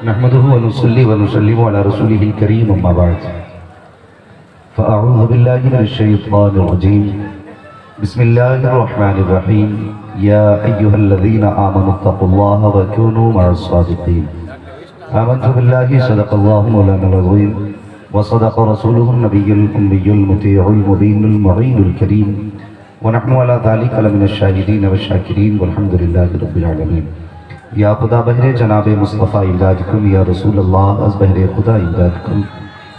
نحمده ونصلي ونسلم على رسوله الكريم اما بعد فاعوذ بالله من الشيطان الرجيم بسم الله الرحمن الرحيم يا ايها الذين امنوا اتقوا الله وكونوا مع الصادقين آمنت بالله صدق الله مولانا العظيم وصدق رسوله النبي الأمي المطيع المبين المعين الكريم ونحن على ذلك لمن الشاهدين والشاكرين والحمد لله رب العالمين یا خدا بہر جناب مصطفیٰ امداد کن، یا رسول اللہ از بہر خدا امداد کن،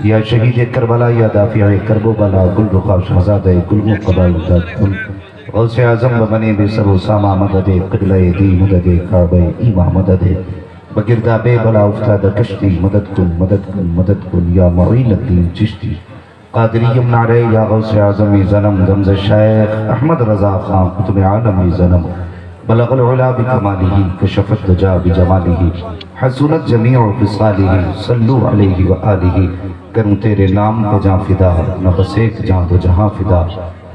یا شہید کربلا یا دافع کرب و بلا گل رخا شہزاد گل مقبا امداد کن، غوث اعظم بمنے بے سر و ساما مدد قبلہ دی مدد کعبہ ایمہ مدد بگردہ بے بلا افتاد کشتی مدد کن مدد کن مدد کن یا معین الدین چشتی قادری یمنع رہے یا غوث اعظم زنم دمز شیخ احمد رضا خان قطب عالم زنم بلغ العلا بکمالہ کشفت دجا بجمالہ حسنت جمیع خصالہ صلو علیہ وآلہ کروں تیرے نام پہ جاں فدا نہ بس ایک جاں دو جہاں فدا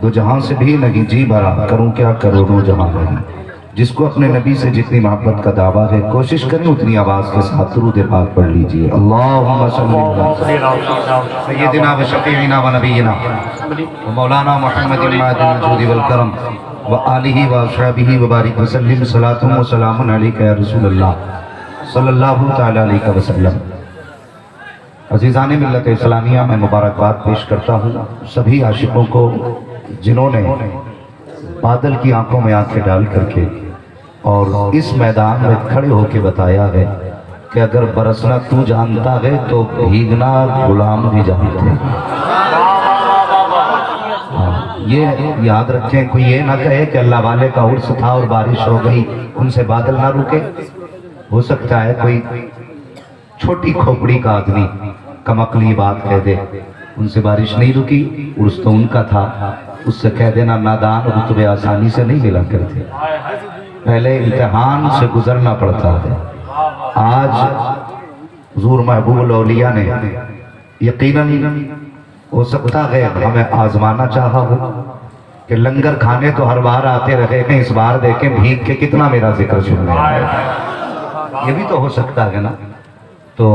دو جہاں سے بھی نہیں جی بھرا کروں کیا کروڑوں جہاں نہیں جس کو اپنے نبی سے جتنی محبت کا دعویٰ ہے کوشش کریں اتنی آواز کے ساتھ درود پاک پڑھ لیجئے اللہم صلی اللہ سیدنا و شفیعنا و نبینا و مولانا محمد المعد الجود والکرم و آلہ و اصحابہ و بارک وسلم صلاة و سلام علیکہ یا رسول اللہ صلی اللہ تعالی علیہ وسلم۔ عزیزان ملت اسلامیہ، میں مبارکباد پیش کرتا ہوں سبھی عاشقوں کو جنہوں نے بادل کی آنکھوں میں آنکھیں ڈال کر کے اور اس میدان میں کھڑے ہو کے بتایا ہے کہ اگر برسنا تو جانتا ہے تو بھیگنا غلام بھی جانتے ہیں۔ یہ یاد رکھیں، کوئی یہ نہ کہے کہ اللہ والے کا عرس تھا اور بارش ہو گئی ان سے بادل نہ رکے۔ ہو سکتا ہے کوئی چھوٹی کھوپڑی کا آدمی کم عقلی بات کہہ دے ان سے بارش نہیں رکی، عرس تو ان کا تھا، اس سے کہہ دینا نادان رتبے آسانی سے نہیں ملا کرتے، پہلے امتحان سے گزرنا پڑتا ہے۔ آج حضور محبوب الاولیاء نے یقیناً ہو سکتا ہے ہمیں آزمانا چاہا ہو کہ لنگر کھانے تو ہر بار آتے رہے ہیں، اس بار دیکھیں بھیگ کے کتنا میرا ذکر سننے آئے، یہ بھی تو ہو سکتا ہے نا۔ تو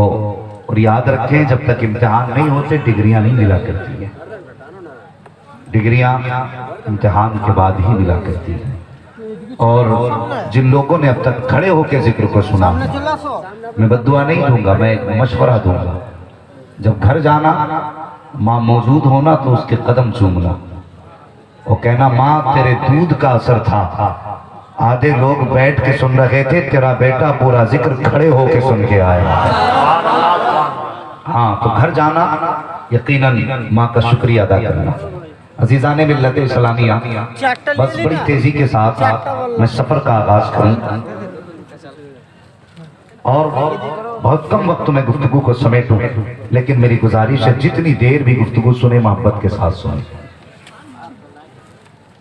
اور یاد رکھیں جب تک امتحان نہیں ہوتے ڈگریاں نہیں ملا کرتی ہیں، ڈگریاں امتحان کے بعد ہی ملا کرتی ہیں۔ اور جن لوگوں نے اب تک کھڑے ہو کے ذکر کو سنا، میں بددعا نہیں دوں گا، میں ایک مشورہ دوں گا، جب گھر جانا ماں موجود ہونا تو اس کے قدم چومنا اور کہنا ماں تیرے دودھ کا اثر تھا، آدھے لوگ بیٹھ کے سن رہے تھے، تیرا بیٹا پورا ذکر کھڑے ہو کے سن کے آیا۔ ہاں تو گھر جانا یقیناً ماں کا شکریہ ادا کرنا۔ عزیزان ملت اسلامیہ، بس بڑی تیزی کے ساتھ میں سفر کا آغاز کروں اور بہت کم وقت میں گفتگو کو سمیٹوں، لیکن میری گزارش ہے جتنی دیر بھی گفتگو سنیں محبت کے ساتھ سنیں،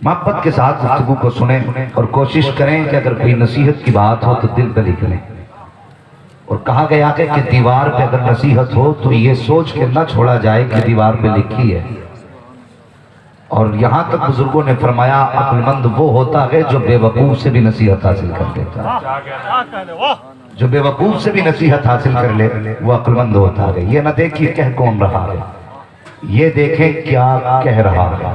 محبت کے ساتھ گفتگو کو سنیں اور کوشش کریں کہ اگر کوئی نصیحت کی بات ہو تو دل پہ لکھ لیں۔ اور کہا گیا کہ دیوار پہ اگر نصیحت ہو تو یہ سوچ کے نہ چھوڑا جائے کہ دیوار پہ لکھی ہے۔ اور یہاں تک بزرگوں نے فرمایا عقل مند وہ ہوتا ہے جو بے وقوف سے بھی نصیحت حاصل کر لیتا ہے، جو بے وقوف سے بھی نصیحت حاصل کر لے وہ عقل مند ہوتا ہے۔ یہ نہ دیکھیے کہہ کون رہا ہے، یہ دیکھیں کیا کہہ رہا ہے،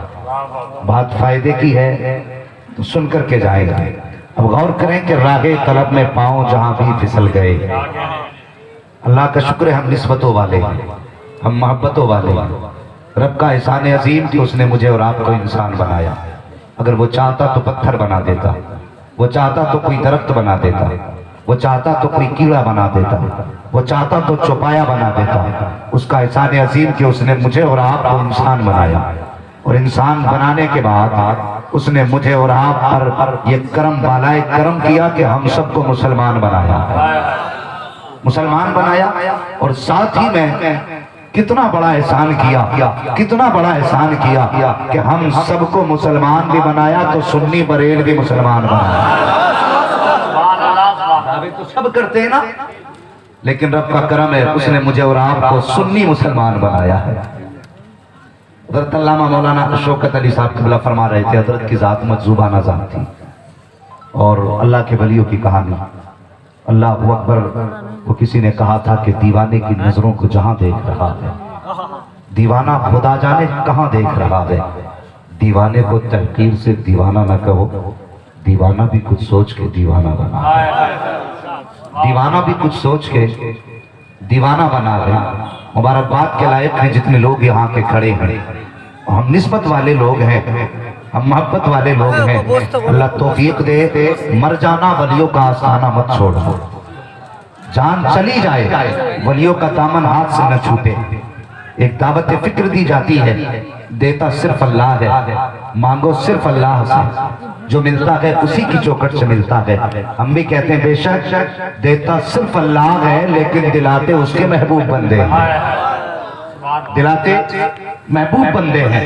بات فائدے کی ہے تو سن کر کے جائے گا۔ اب غور کریں کہ راہ طلب میں پاؤں جہاں بھی پھسل گئے، اللہ کا شکر ہے ہم نسبتوں والے ہیں، ہم محبتوں والے ہیں۔ رب کا احسان عظیم کہ اس نے مجھے اور آپ کو انسان بنایا، اگر وہ چاہتا تو پتھر بنا دیتا، وہ چاہتا تو کوئی درخت بنا دیتا، وہ چاہتا تو کوئی کیڑا بنا دیتا، وہ چاہتا تو چوپایا بنا دیتا۔ اس کا احسان عظیم کہ اس نے مجھے اور آپ کو انسان بنایا، اور انسان بنانے کے بعد اس نے مجھے اور آپ پر یہ کرم بالائے کرم کیا کہ ہم سب کو مسلمان بنایا، مسلمان بنایا۔ اور ساتھ ہی میں کتنا بڑا احسان کیا، کتنا بڑا احسان کیا کہ ہم سب کو مسلمان بھی بنایا تو سنی بریل بھی مسلمان بنایا۔ تو سب کرتے ہیں نا، لیکن رب کا کرم ہے اس نے مجھے اور آپ کو سنی مسلمان بنایا ہے۔ حضرت علامہ مولانا شوکت علی صاحب قبلہ فرما رہے تھے حضرت کی ذات مجذوبہ نہ ذات تھی، اور اللہ کے ولیوں کی کہانی اللہ اکبر. وہ کسی نے کہا تھا کہ دیوانے کی نظروں کو جہاں دیکھ رہا ہے، دیوانہ خدا جانے کہاں دیکھ رہا ہے. دیوانے کو تحقیر سے دیوانہ نہ کہو، دیوانہ بھی کچھ سوچ کے دیوانہ بنا، دیوانہ بھی کچھ سوچ کے دیوانہ بنا ہے. مبارکباد کے لائق ہیں جتنے لوگ یہاں کے کھڑے ہیں. ہم نسبت والے لوگ ہیں، ہم محبت والے لوگ ہیں. اللہ توفیق دے، مر جانا ولیوں کا آستانہ مت چھوڑنا. جان چلی جائے ولیوں کا دامن ہاتھ سے نہ چھوٹے. ایک دعوت فکر دی جاتی ہے، دیتا صرف اللہ ہے، مانگو صرف اللہ سے، جو ملتا ہے اسی کی چوکھٹ سے ملتا ہے. ہم بھی کہتے ہیں بے شک دیتا صرف اللہ ہے، لیکن دلاتے اس کے محبوب بندے ہیں، دلاتے محبوب بندے ہیں.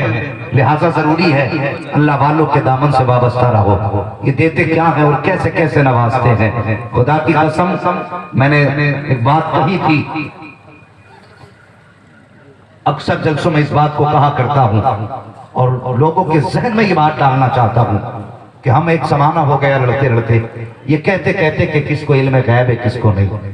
لہذا ضروری ہے اللہ والوں کے دامن سے وابستہ رہو. یہ دیتے کیا ہیں اور کیسے کیسے نوازتے ہیں. خدا کی قسم میں نے ایک بات کہی تھی، اکثر جلسوں میں اس بات کو کہا کرتا ہوں اور لوگوں کے ذہن میں یہ بات ڈالنا چاہتا ہوں کہ ہم ایک زمانہ ہو گیا لڑتے لڑتے یہ کہتے کہتے کہ کس کو علم غیب ہے کس کو نہیں.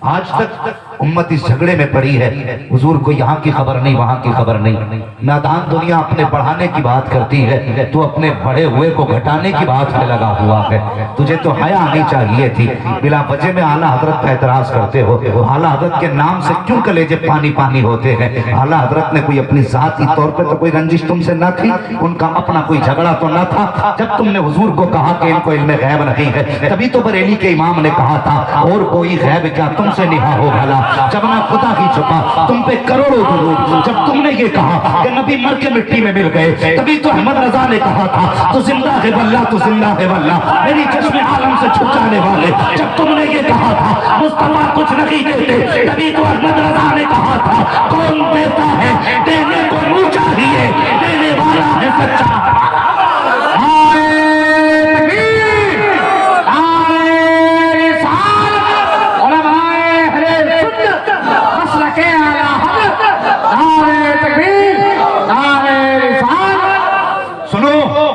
آج تک امت اس جھگڑے میں پڑی ہے، حضور کو یہاں کی خبر نہیں وہاں کی خبر نہیں. نادان دنیا اپنے بڑھانے کی بات کرتی ہے، تو اپنے بڑے ہوئے کو گھٹانے کی بات میں لگا ہوا ہے. تجھے تو حیا آنی چاہیے تھی، بلا وجہ میں اعلیٰ حضرت کا اعتراض کرتے ہو. اعلیٰ حضرت کے نام سے کیوں کلیجے پانی پانی ہوتے ہیں؟ اعلیٰ حضرت نے کوئی اپنی ذاتی طور پہ تو کوئی رنجش تم سے نہ تھی، ان کا اپنا کوئی جھگڑا تو نہ تھا. جب تم نے حضور کو کہا کہ ان کو علم غیب نہیں ہے، تبھی تو بریلی کے امام نے کہا تھا اور کوئی غیب کیا تم سے نہا ہو بھلا، جب نہ خدا ہی چھپا تم پہ کروڑوں درود. جب تم نے یہ کہا کہ نبی مر کے مٹی میں مل گئے، تبھی تو احمد رضا نے کہا تھا تو زندہ ہے واللہ تو زندہ ہے واللہ میری چشم عالم سے چھپ جانے والے. جب تم نے یہ کہا تھا مصطفیٰ کچھ نہیں دیتے، تبھی تو احمد رضا نے کہا تھا کون دیتا ہے دینے کو منہ چاہیے، دینے والا ہے سچا.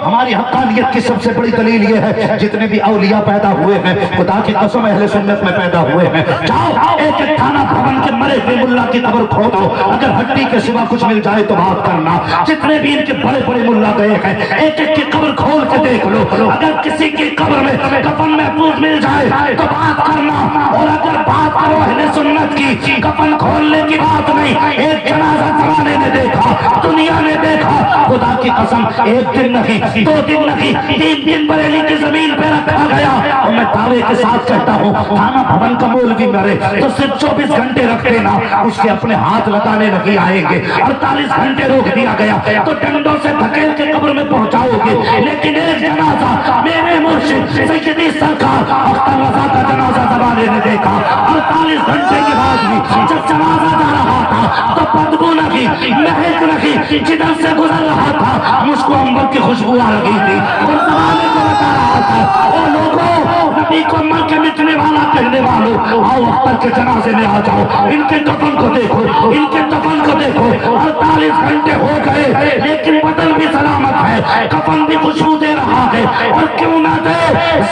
ہماری حقانیت کی سب سے بڑی دلیل یہ ہے جتنے بھی اولیاء پیدا ہوئے ہیں خدا کی قسم اہل سنت میں پیدا ہوئے ہیں. جاؤ ایک ایک تھانہ بھون کے مرے ہوئے ملا کی قبر کھودو، اگر ہڈی کے سوا کچھ مل جائے تو بات کرنا. جتنے بھی ان کے بڑے بڑے ملا گئے ہیں ایک ایک کی قبر کھول کے دیکھ لو، اگر کسی کی قبر میں کفن محفوظ مل جائے تو بات کرنا. اور اگر بات کرو اہل سنت کی، کفن کھولنے کی بات نہیں. ایک جنازہ زمانے نے دیکھا، دنیا نے دیکھا، خدا کی قسم ایک دن نہیں، 2 دن نہیں، 3 دن بریلی کی زمین پہ رکھا گیا. اور میں دعوے کے ساتھ کہتا ہوں تھانہ بھون کا مولوی مرے تو صرف 24 گھنٹے رکھ دینا، اس کے اپنے ہاتھ لگانے نہیں آئیں گے. 48 گھنٹے روک دیا گیا تو ڈنڈوں سے دھکیل کے قبر میں پہنچاؤ گے. لیکن ایک جنازہ میرے مرشد سیدی سرکار اختر رضا کا جنازہ زمانے نے دیکھا. 48 گھنٹے کے بعد بھی جب جنازہ جا رہا تھا تو بدبو لگی، مہک لگی، جدھر سے گزر رہا تھا مجھ کو انبر کی خوشبو آ رہی تھی اور زمانے کو بتا رہا تھا او لوگوں نبی کو مر کے مٹنے والا کہنے والوں آؤ اختر کے جنازے میں آ جاؤ. ان کے کفن کو دیکھو، ان کے کفن کو دیکھو. 48 گھنٹے ہو گئے لیکن بدن بھی سلامت ہے، کفن بھی خوشبو دے رہا ہے. اور کیوں نہ دے،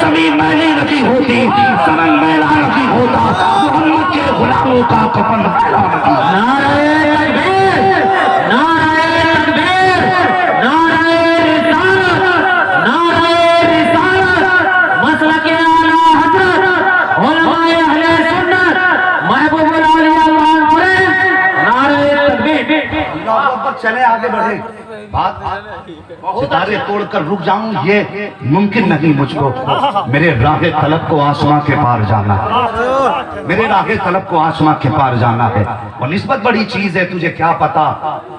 زمین میلی نہیں ہوتی، زمین میلا نہیں ہوتا، محمد کے غلاموں کا کفن میلا نہیں. نعرہ تکبیر، نعرہ تکبیر، نعرہ رسالت، نعرہ رسالت، مسلک اعلیٰ حضرت علماء اہل سنت محبوب العالیہ نعرہ تکبیر. چلے آگے بڑھے. بات ستارے توڑ کر رک جاؤں یہ ممکن نہیں مجھ کو. میرے راہ طلب کو آسمان کے پار جانا ہے، میرے راہ طلب کو آسمان کے پار جانا ہے. اور نسبت بڑی چیز ہے، تجھے کیا پتا.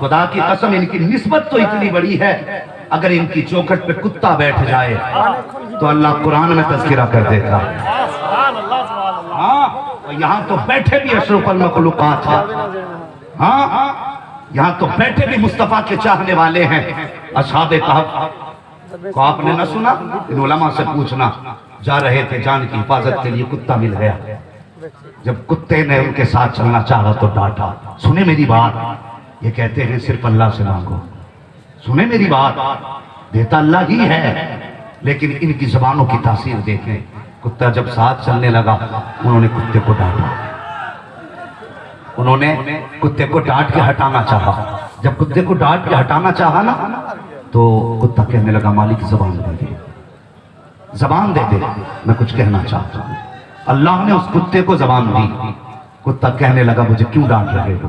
خدا کی قسم ان کی نسبت تو اتنی بڑی ہے، اگر ان کی چوکھٹ پہ کتا بیٹھ جائے تو اللہ قرآن میں تذکرہ کر دیتا. ہاں یہاں تو بیٹھے بھی اشرف المخلوقات ہیں، ہاں یہاں تو بیٹھے بھی مصطفیٰ کے چاہنے والے ہیں. اصحاب کہف کو آپ نے نہ سنا؟ ان علماء سے پوچھنا. جا رہے تھے جان کی حفاظت کے لیے، کتا مل گیا. جب کتے نے ان کے ساتھ چلنا چاہا تو ڈانٹا. سنیں میری بات، یہ کہتے ہیں صرف اللہ سے مانگو. سنیں میری بات، دیتا اللہ ہی ہے، لیکن ان کی زبانوں کی تاثیر دیکھیں. کتا جب ساتھ چلنے لگا انہوں نے کتے کو ڈانٹا، انہوں نے کتے کو ڈانٹ کے ہٹانا چاہا۔ جب کتے کو ڈانٹ کے ہٹانا چاہا نا تو کتا کہنے لگا مالک زبان دے دے، زبان دے دے، میں کچھ کہنا چاہتا ہوں۔ اللہ نے اس کتے کو زبان دی۔ کتا کہنے لگا مجھے کیوں ڈانٹ رہے ہو؟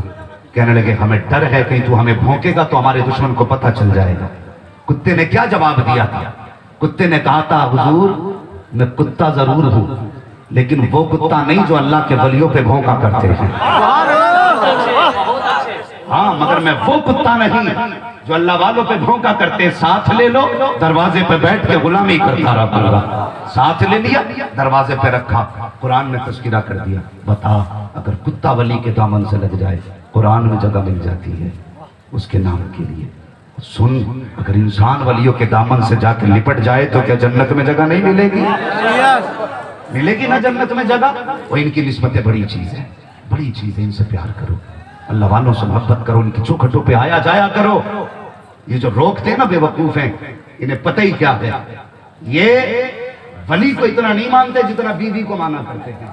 کہنے لگے ہمیں ڈر ہے کہیں تو ہمیں بھونکے گا تو ہمارے دشمن کو پتہ چل جائے گا۔ کتے نے کیا جواب دیا تھا؟ کتے نے کہا تھا حضور میں کتا ضرور ہوں لیکن وہ کتا نہیں جو اللہ کے ولیوں پہ بھونکا کرتے ہیں، ہاں مگر میں وہ کتا نہیں جو اللہ والوں پہ بھونکا کرتے ہیں۔ ساتھ لے لو، دروازے پہ بیٹھ کے غلامی کرتا رہا۔ ساتھ لے لیا، دروازے پہ رکھا، قرآن میں تذکرہ کر دیا۔ بتا اگر کتا ولی کے دامن سے لگ جائے قرآن میں جگہ مل جاتی ہے اس کے نام کے لیے۔ سن، اگر انسان ولیوں کے دامن سے جا کے لپٹ جائے تو کیا جنت میں جگہ نہیں ملے گی؟ ملے گی نا جنت میں جگہ۔ وہ ان کی نسبتیں بڑی چیز ہے، بڑی چیز ہے، ان سے پیار کرو، اللہ والوں سے محبت کرو، ان کی چوکھٹوں پہ آیا جایا کرو۔ یہ جو روکتے ہیں نا بے وقوف ہیں، انہیں پتہ ہی کیا ہے، یہ ولی کو اتنا نہیں مانتے جتنا بیوی کو مانا کرتے ہیں۔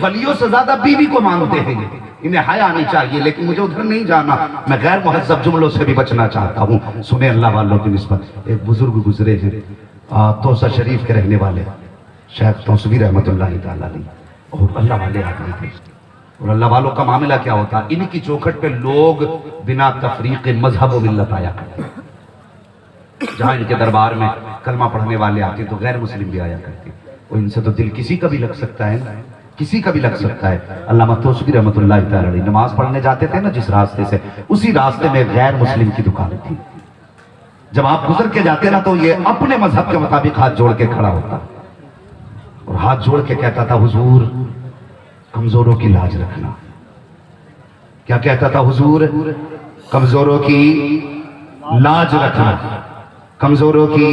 ولیوں سے زیادہ بیوی کو مانتے ہیں یہ، انہیں حیا نہیں چاہیے۔ لیکن مجھے ادھر نہیں جانا، میں غیر مہذب جملوں سے بھی بچنا چاہتا ہوں۔ سنیں اللہ والوں کی نسبت، ایک بزرگ گزرے ہیں توسہ شریف کے رہنے والے شیخ توسوی رحمۃ اللہ تعالیٰ علیہ، اور اللہ والے آدمی تھے۔ اور اللہ والوں کا معاملہ کیا ہوتا، ان کی چوکھٹ پہ لوگ بنا تفریق مذہب و ملت آیا کرتے، جہاں ان کے دربار میں کلمہ پڑھنے والے آتے تو غیر مسلم بھی آیا کرتے، اور ان سے تو دل کسی کا بھی لگ سکتا ہے نا، کسی کا بھی لگ سکتا ہے۔ علامہ توسوی رحمۃ اللہ تعالیٰ علیہ نماز پڑھنے جاتے تھے نا جس راستے سے، اسی راستے میں غیر مسلم کی دکان تھی۔ جب آپ گزر کے جاتے نا تو یہ اپنے مذہب کے مطابق ہاتھ جوڑ کے کھڑا ہوتا اور ہاتھ جوڑ کے کہتا تھا حضور کمزوروں کی لاج رکھنا۔ کیا کہتا تھا حضور؟ کمزوروں کی لاج رکھنا، کمزوروں کی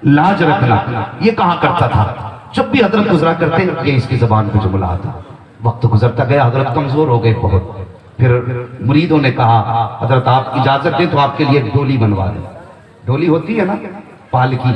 لاج رکھنا۔ یہ کہا کرتا تھا جب بھی حضرت گزرا کرتے یہ اس کی زبان پہ جملہ آتا۔ وقت گزرتا گیا، حضرت کمزور ہو گئے بہت، پھر مریدوں نے کہا حضرت آپ اجازت دیں تو آپ کے لیے ایک ڈولی بنوا دیں۔ ڈولی ہوتی ہے نا پالکی،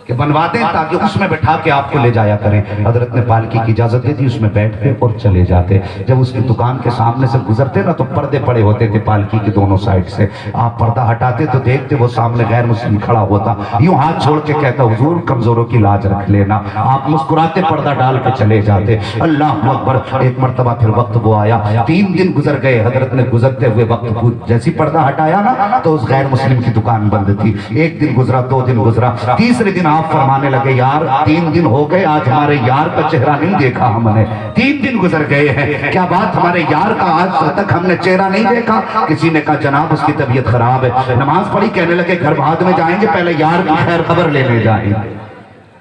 کہ بنوا دیں تاکہ اس میں بٹھا کے آپ کو لے جایا کریں۔ حضرت نے پالکی کی اجازت دی تھی، اس میں بیٹھتے اور چلے جاتے۔ جب اس کی دکان کے سامنے سے گزرتے نا تو پردے پڑے ہوتے تھے پالکی کے دونوں سائڈ سے، آپ پردہ ہٹاتے تو دیکھتے وہ سامنے غیر مسلم کھڑا ہوتا، یوں ہاتھ چھوڑ کے کہتا حضور کمزوروں کی لاج رکھ لینا۔ آپ مسکراتے پردہ ڈال کے چلے جاتے۔ اللہ اکبر۔ ایک مرتبہ پھر وقت وہ آیا، 3 دن گزر گئے، حضرت نے گزرتے ہوئے وقت جیسی پردہ ہٹایا نا تو اس غیر مسلم کی دکان بند تھی۔ 1 دن گزرا، 2 دن گزرا، تیسرے دن آپ فرمانے لگے یار 3 دن ہو گئے آج ہمارے یار کا چہرہ نہیں دیکھا ہم نے، 3 دن گزر گئے ہیں، کیا بات ہمارے یار کا آج تک ہم نے چہرہ نہیں دیکھا؟ کسی نے کہا جناب اس کی طبیعت خراب ہے۔ نماز پڑھی، کہنے لگے گھر بعد میں جائیں گے، پہلے یار کی خیر خبر لینے جائیں گے۔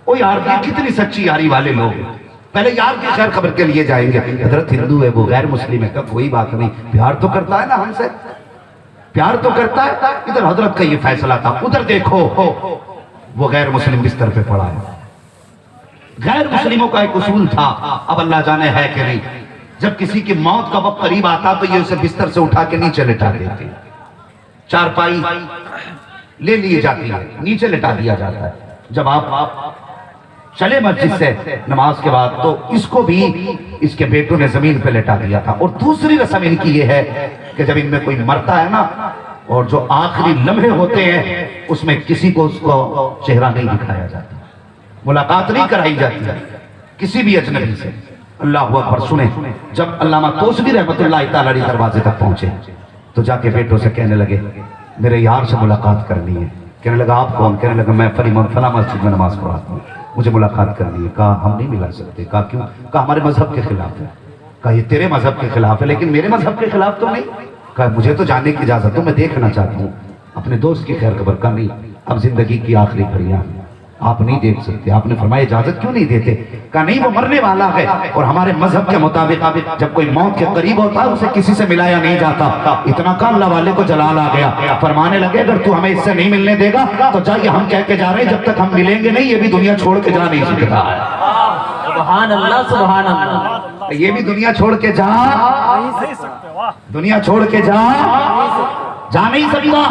او یار کی کتنی سچی یاری والے لوگ، پہلے یار کی خیر خبر کے لیے جائیں گے۔ حضرت ہندو ہے وہ غیر مسلم ہے، کب کوئی بات نہیں، پیار تو کرتا ہے نا ہم سے، پیار تو کرتا ہے۔ ادھر حضرت کا یہ فیصلہ تھا، ادھر دیکھو وہ غیر مسلم بستر پہ پڑا ہے۔ غیر مسلموں کا ایک اصول تھا، اب اللہ جانے ہے کہ نہیں، جب کسی کی موت کا وقت قریب آتا تو یہ اسے بستر سے اٹھا کے نیچے لٹا دیتے، چارپائی لے لی جاتی ہے، نیچے لٹا دیا جاتا ہے۔ جب آپ چلے مسجد سے نماز کے بعد تو اس کو بھی اس کے بیٹوں نے زمین پہ لٹا دیا تھا۔ اور دوسری رسم ان کی یہ ہے کہ جب ان میں کوئی مرتا ہے نا اور جو آخری لمحے ہوتے ہیں اس میں کسی کو اس کو چہرہ نہیں دکھایا جاتا، ملاقات نہیں کرائی جاتی ہے کسی بھی اجنبی سے۔ اللہ اکبر۔ سنیں، جب علامہ توسوی رحمۃ اللہ تعالیٰ علیہ دروازے تک پہنچے تو جا کے بیٹوں سے کہنے لگے میرے یار سے ملاقات کرنی ہے۔ کہنے لگا آپ کون؟ کہنے لگا میں فلاں مسجد میں نماز پڑھاتا ہوں، مجھے ملاقات کرنی ہے۔ کہا ہم نہیں ملا سکتے۔ کہا کیوں؟ کہا ہمارے مذہب کے خلاف ہے۔ کہا یہ تیرے مذہب کے خلاف ہے لیکن میرے مذہب کے خلاف تو نہیں۔ کہا مجھے تو جاننے کی اجازت ہو، میں دیکھنا چاہتا ہوں اپنے دوست کی خیر خبر۔ کہا نہیں، اب زندگی کی آخری گھڑیاں آپ نہیں دیکھ سکتے۔ آپ نے فرمایا اجازت کیوں نہیں دیتے؟ کہا نہیں، وہ مرنے والا ہے اور ہمارے مذہب کے مطابق جب کوئی موت کے قریب ہوتا ہے اسے کسی سے ملایا نہیں جاتا۔ اتنا کہا اللہ والے کو جلال آ گیا، فرمانے لگے اگر تو ہمیں اس سے نہیں ملنے دے گا تو جائیے ہم کہہ کے جا رہے ہیں جب تک ہم ملیں گے نہیں یہ بھی دنیا چھوڑ کے جا نہیں سکتا۔ سبحان اللہ، سبحان اللہ۔ یہ بھی دنیا چھوڑ کے جا، دنیا چھوڑ کے جا نہیں سکتا۔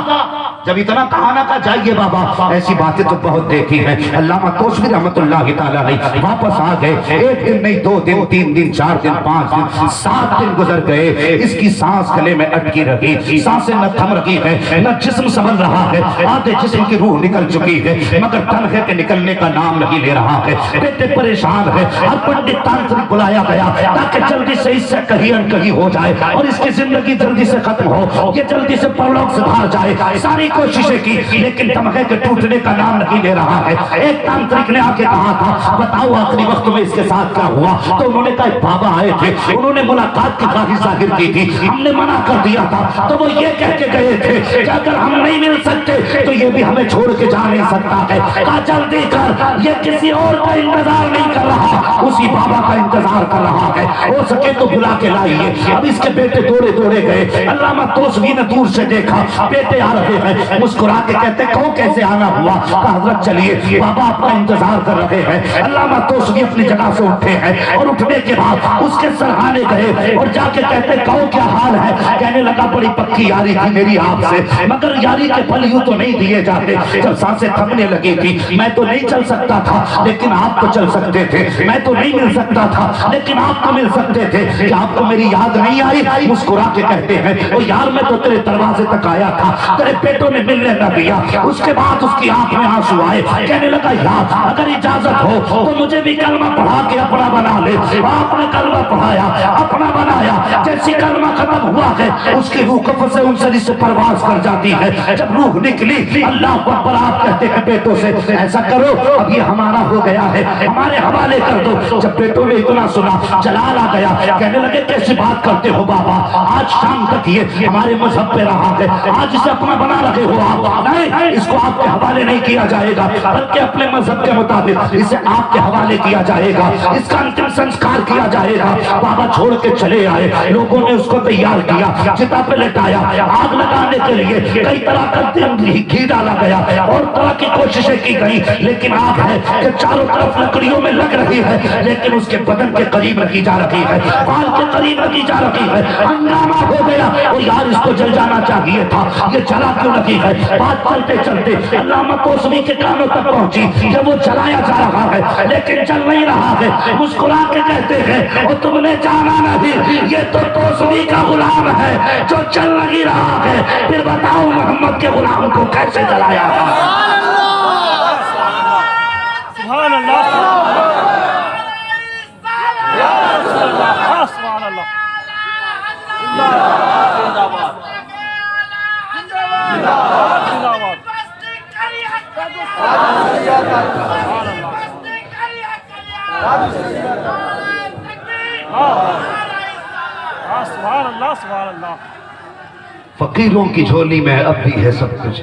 جب اتنا کہا نہ کہا جائیے بابا، ایسی باتیں تو بہت دیکھی ہیں۔ علامہ توسوی رحمت اللہ تعالیٰ علیہ واپس آ گئے، ایک دن نہیں، 2 دن، 3 دن، 4 دن، 5 دن، 7 دن گزر گئے، اس کی سانس گلے میں اٹکی رہی، سانسیں نہ تھم رہی ہے، نہ جسم سنبھل رہا ہے، آدھے جسم کی روح نکل چکی ہے، مگر تنخے کے نکلنے کا نام نہیں لے رہا ہے۔ بیٹے پریشان ہے، ہر پنڈت تانترک بلایا گیا تاکہ جلدی سے اس سے کہیں ان کہیں ہو جائے اور اس کی زندگی جلدی سے ختم ہو، یہ جلدی سے پرلوک سے باہر جائے۔ ساری کوششیں کی لیکن تمغے کے ٹوٹنے کا نام نہیں لے رہا ہے۔ ایک تانترک نے آ کے کہا تھا بتاؤ آخری وقت میں اس کے ساتھ کیا ہوا؟ تو انہوں نے کہا ایک بابا آئے تھے، انہوں نے ملاقات کی خواہش ظاہر کی تھی، ہم نے منع کر دیا تھا، تو وہ یہ کہہ کے گئے تھے کہ اگر ہم نہیں مل سکتے تو یہ بھی ہمیں چھوڑ کے جا نہیں سکتا ہے۔ کہا جلدی کر، یہ کسی اور کا انتظار نہیں کر رہا، اسی بابا کا انتظار کر رہا ہے، ہو سکے تو بلا کے لائیے۔ اب اس کے بیٹے دوڑے دوڑے گئے، علامہ توسوی نے دور سے دیکھا بیٹے آ رہے ہیں، مسکرا کے کہتے کہو کیسے آنا ہوا؟ کہا حضرت چلیے بابا آپ کا انتظار کر رہے ہیں۔ علامہ توسوی اپنی جگہ سے اٹھے ہیں اور اٹھنے کے بعد اس کے سرہانے گئے اور جا کے کہتے کہو کیا حال ہے؟ کہنے لگا بڑی پکی یاری تھی میری آپ سے، مگر یاری کے پھل یوں تو نہیں دیے جاتے۔ جب سانسیں تھمنے لگی تھی میں تو نہیں چل سکتا تھا لیکن آپ تو چل سکتے تھے، میں تو نہیں مل سکتا تھا لیکن آپ تو مل سکتے تھے، کہ آپ کو میری یاد نہیں آئی؟ مسکرا کے کہتے ہیں او یار میں تو تیرے دروازے تک آیا تھا، تیرے بیٹوں نے ملنے نہ دیا۔ اس کے بعد اس کی آنکھ میں آنسو آئے، کہنے لگا یار اگر اجازت ہو تو مجھے بھی کلمہ پڑھا کے اپنا بنا لے۔ آپ نے کلمہ پڑھایا، اپنا بنایا، جیسی کلمہ ختم ہوا ہے اس کی روح کفر سے انسانی سے پرواز کر جاتی ہے۔ جب روح نکلی اللہ اکبر آپ کہتے ہیں بیٹوں سے ایسا کرو اب یہ ہمارا ہو گیا ہے، ہمارے حوالے کر دو۔ جب بیٹوں نے اتنا سنا جلال آ گیا، کہنے لگے کیسی بات کرتے ہو بابا، آج شام تک یہ ہمارے مذہب پہ رہا ہے، آج اسے اپنا بنا رکھے ہو آپ، نہیں اس کو آپ کے حوالے نہیں کیا جائے گا بلکہ اپنے مذہب کے مطابق اسے آپ کے حوالے کیا جائے گا، اس کا انتم سنسکار کیا جائے گا۔ بابا چھوڑ کے چلے آئے، لوگوں نے اس کو تیار کیا، چتا پہ لٹایا، آگ لگانے کے لیے کئی طرح کا گھی ڈالا گیا اور طرح کی کوششیں کی گئی، لیکن آگ ہے کہ چاروں طرف لکڑیوں میں لگ رہی ہے لیکن اس کے بدن کے قریب رکھی جا رہی ہے، بال کے قریب رکھی جا رہی ہے۔ ہنگامہ ہو گیا اور یار اس کو جل جانا چاہیے تھا، یہ جلا کیوں رکھی ہے؟ بات چلتے چلتے علامہ توسوی کے کانوں تک پہنچی کہ وہ جلایا جا رہا ہے لیکن چل نہیں رہا ہے۔ مسکرا کے کہتے ہیں اور تم نے جانا نہیں، یہ تو توسوی کا غلام ہے جو چل نہیں رہا ہے، پھر بتاؤ محمد کے غلام کو کیسے جلایا گا؟ سبحان اللہ، سبحان اللہ، سبحان اللہ، سبحان اللہ۔ فقیروں کی جھولی میں اب بھی ہے سب کچھ،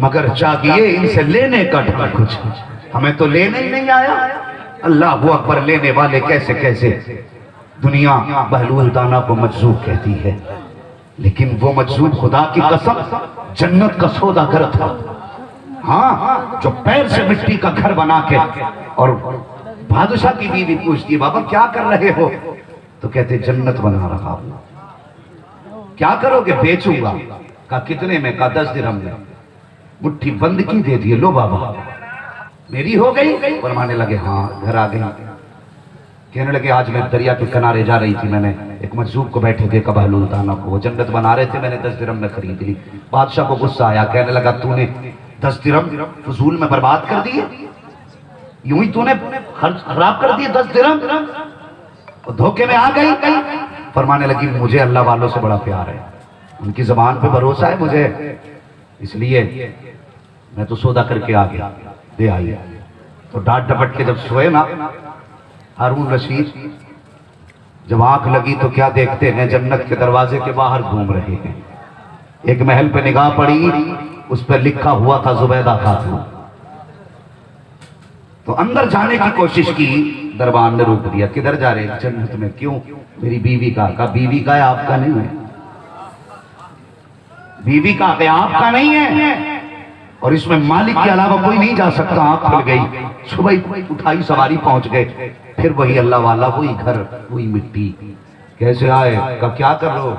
مگر چاہیے ان سے لینے کا ڈھنگ کچھ، ہمیں تو لینے ہی نہیں آیا۔ اللہ اکبر، لینے والے کیسے کیسے۔ دنیا بہلول دانا کو مجذوب کہتی ہے لیکن وہ مجذوب خدا کی قسم جنت کا سوداگر تھا، ہاں جو پیر سے مٹی کا گھر بنا کے، اور بادشاہ کی بیوی پوچھتی بابا کیا کر رہے ہو؟ تو کہتے جنت بنا رہا ہوں۔ کیا کرو گے؟ بیچوں گا۔ کہا کتنے میں؟ کہا 10 درہم میں۔ مٹھی بند کی دے دیے، لو بابا میری ہو گئی؟ فرمانے لگے ہاں، گھر آ گئی۔ کہنے لگے آج میں دریا کے کنارے جا رہی تھی، میں نے ایک مجذوب کو بیٹھے دیکھا بہلول دانا کو، وہ جنت بنا رہے تھے، میں نے 10 درہم میں خرید لی۔ بادشاہ کو غصہ آیا، کہنے لگا تو نے 10 درہم فضول میں برباد کر دیے، یوں ہی تو نے خراب کر دیے 10 درہم، دھوکے میں آ گئی۔ فرمانے لگی مجھے اللہ والوں سے بڑا پیار ہے، ان کی زبان پہ بھروسہ ہے مجھے، اس لیے میں تو سودا کر کے آ گیا، دے آئی۔ تو ڈانٹ ڈپٹ کے جب سوئے نا ہارون رشید، جب آنکھ لگی تو کیا دیکھتے ہیں؟ جنت کے دروازے کے باہر گھوم رہے ہیں۔ ایک محل پہ نگاہ پڑی، اس پہ لکھا ہوا تھا زبیدہ خاتون۔ تو اندر جانے کی کوشش کی، دربان نے روک دیا۔ کدھر جا رہے؟ جنت میں۔ کیوں؟ میری بیوی کا۔ کہا بیوی کا ہے، آپ کا نہیں ہے۔ بیوی کا ہے، آپ کا نہیں ہے، اور اس میں مالک کے علاوہ کوئی نہیں جا سکتا۔ آنکھ کھل گئی، صبح اٹھائی سواری پہنچ گئے، پھر وہی اللہ والا، وہی گھر، وہی مٹی۔ کیسے آئے؟ کہا کیا کر رہے ہو؟